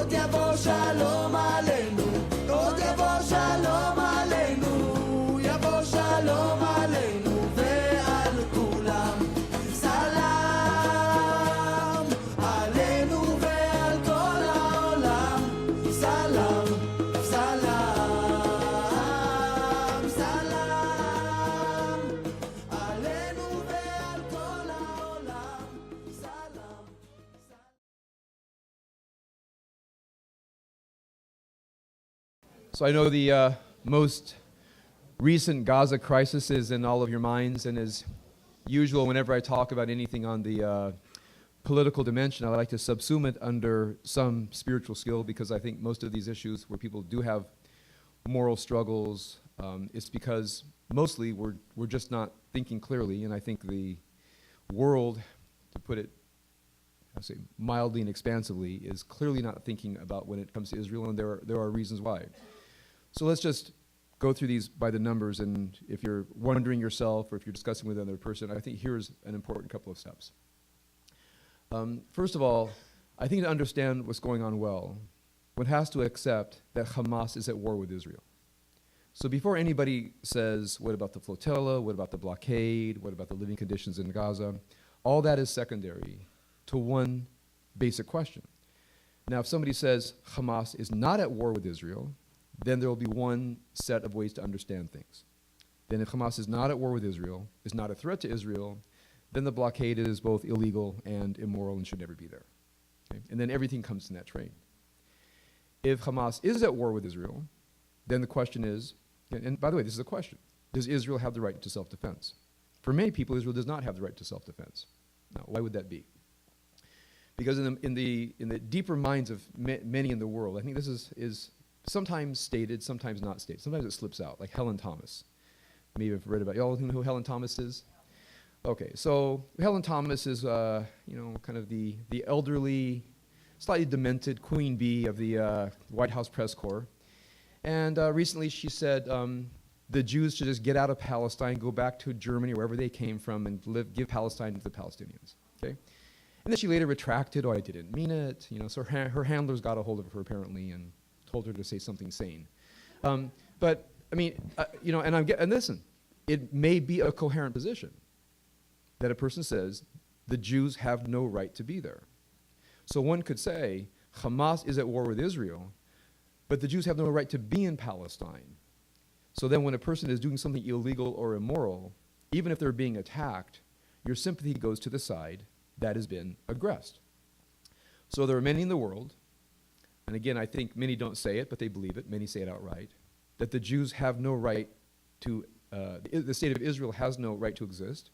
עוד יבוא שלום עלינו, עוד יבוא שלום עלינו, יבוא שלום עלינו ועל כולם. סלאם עלינו ועל כל העולם, סלאם, סלאם, סלאם עלינו ועל כל העולם, סלאם. So I know the most recent Gaza crisis is in all of your minds, and as usual, whenever I talk about anything on the political dimension, I like to subsume it under some spiritual skill, because I think most of these issues where people do have moral struggles, it's because mostly we're just not thinking clearly, and I think the world, to put it I say mildly and expansively, is clearly not thinking about when it comes to Israel, and there are reasons why. So let's just go through these by the numbers, and if you're wondering yourself or if you're discussing with another person, I think here's an important couple of steps. First of all, I think to understand what's going on well, one has to accept that Hamas is at war with Israel. So before anybody says, what about the flotilla, what about the blockade, what about the living conditions in Gaza, all that is secondary to one basic question. Now, if somebody says Hamas is not at war with Israel, then there will be one set of ways to understand things. Then if Hamas is not at war with Israel, is not a threat to Israel, then the blockade is both illegal and immoral and should never be there. Okay? And then everything comes in that train. If Hamas is at war with Israel, then the question is, and by the way, this is a question, does Israel have the right to self-defense? For many people, Israel does not have the right to self-defense. Now, why would that be? Because in the deeper minds of many in the world, I think this is sometimes stated, sometimes not stated. Sometimes it slips out, like Helen Thomas. Maybe you've read about, y'all know who Helen Thomas is? Okay, so Helen Thomas is, kind of the elderly, slightly demented queen bee of the White House press corps. And recently she said the Jews should just get out of Palestine, go back to Germany, wherever they came from, and give Palestine to the Palestinians. Okay? And then she later retracted, I didn't mean it. So her handlers got a hold of her apparently and told her to say something sane. But I mean, and listen, it may be a coherent position that a person says the Jews have no right to be there. So one could say Hamas is at war with Israel, but the Jews have no right to be in Palestine. So then when a person is doing something illegal or immoral, even if they're being attacked, your sympathy goes to the side that has been aggressed. So there are many in the world, and again, I think many don't say it, but they believe it, many say it outright, that the Jews have no right to, the state of Israel has no right to exist,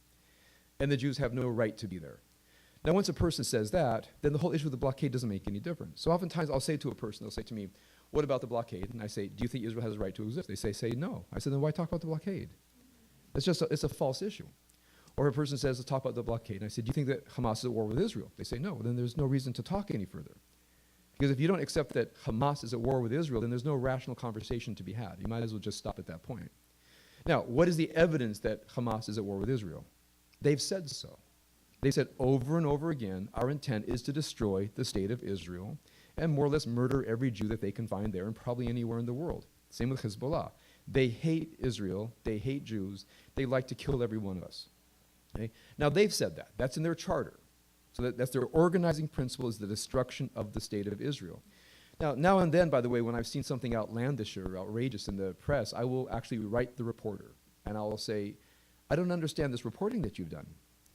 and the Jews have no right to be there. Now, once a person says that, then the whole issue of the blockade doesn't make any difference. So oftentimes I'll say to a person, they'll say to me, what about the blockade? And I say, do you think Israel has a right to exist? They say no. I said, then why talk about the blockade? It's a false issue. Or a person says, let's talk about the blockade. And I said, do you think that Hamas is at war with Israel? They say no. Then there's no reason to talk any further. Because if you don't accept that Hamas is at war with Israel, then there's no rational conversation to be had. You might as well just stop at that point. Now, what is the evidence that Hamas is at war with Israel? They've said so. They said over and over again, our intent is to destroy the state of Israel and more or less murder every Jew that they can find there and probably anywhere in the world. Same with Hezbollah. They hate Israel. They hate Jews. They like to kill every one of us. Okay? Now, they've said that. That's in their charter. So that's their organizing principle, is the destruction of the state of Israel. Now and then, by the way, when I've seen something outlandish or outrageous in the press, I will actually write the reporter, and I will say, I don't understand this reporting that you've done.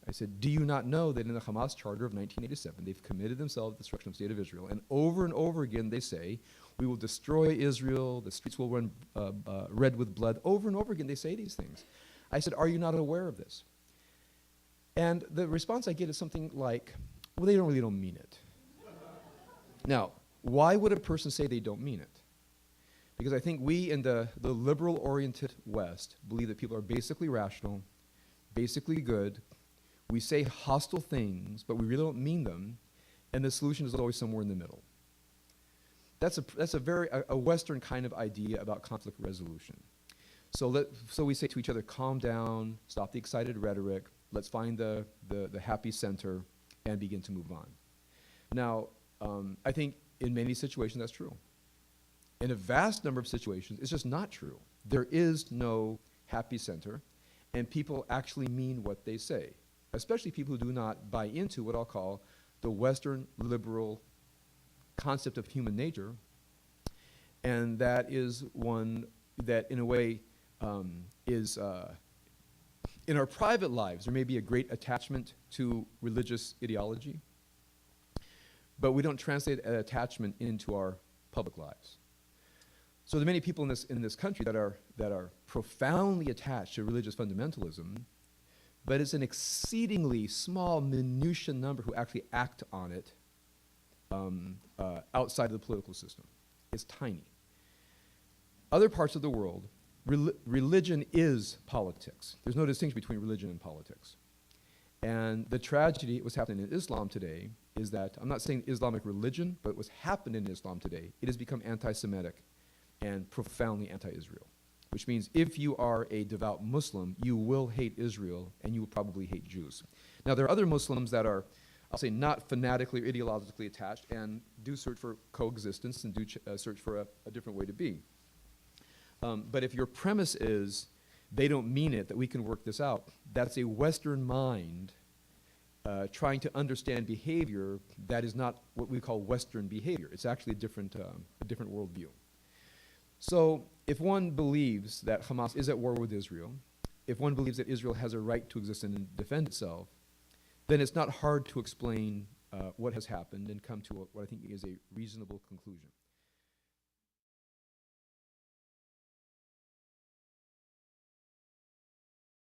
I said, do you not know that in the Hamas charter of 1987, they've committed themselves to the destruction of the state of Israel, and over again they say, we will destroy Israel, the streets will run red with blood. Over and over again they say these things. I said, are you not aware of this? And the response I get is something like, well, they really don't mean it. Now, why would a person say they don't mean it? Because I think we in the liberal-oriented West believe that people are basically rational, basically good. We say hostile things, but we really don't mean them, and the solution is always somewhere in the middle. That's a very Western kind of idea about conflict resolution. So we say to each other, calm down, stop the excited rhetoric, let's find the happy center and begin to move on. Now, I think In many situations, that's true. In a vast number of situations, it's just not true. There is no happy center, and people actually mean what they say, especially people who do not buy into what I'll call the Western liberal concept of human nature, and that is one that, in a way, is in our private lives, there may be a great attachment to religious ideology, but we don't translate that attachment into our public lives. So there are many people in this country that are profoundly attached to religious fundamentalism, but it's an exceedingly small, minutiae number who actually act on it outside of the political system. It's tiny. Other parts of the world, religion is politics. There's no distinction between religion and politics. And the tragedy, what's happening in Islam today, is that, I'm not saying Islamic religion, but what's happened in Islam today, it has become anti-Semitic and profoundly anti-Israel. Which means if you are a devout Muslim, you will hate Israel, and you will probably hate Jews. Now, there are other Muslims that are, I'll say, not fanatically or ideologically attached, and do search for coexistence and do search for a different way to be. But if your premise is, they don't mean it, that we can work this out, that's a Western mind trying to understand behavior that is not what we call Western behavior. It's actually a different worldview. So if one believes that Hamas is at war with Israel, if one believes that Israel has a right to exist and defend itself, then it's not hard to explain what has happened and come to what I think is a reasonable conclusion.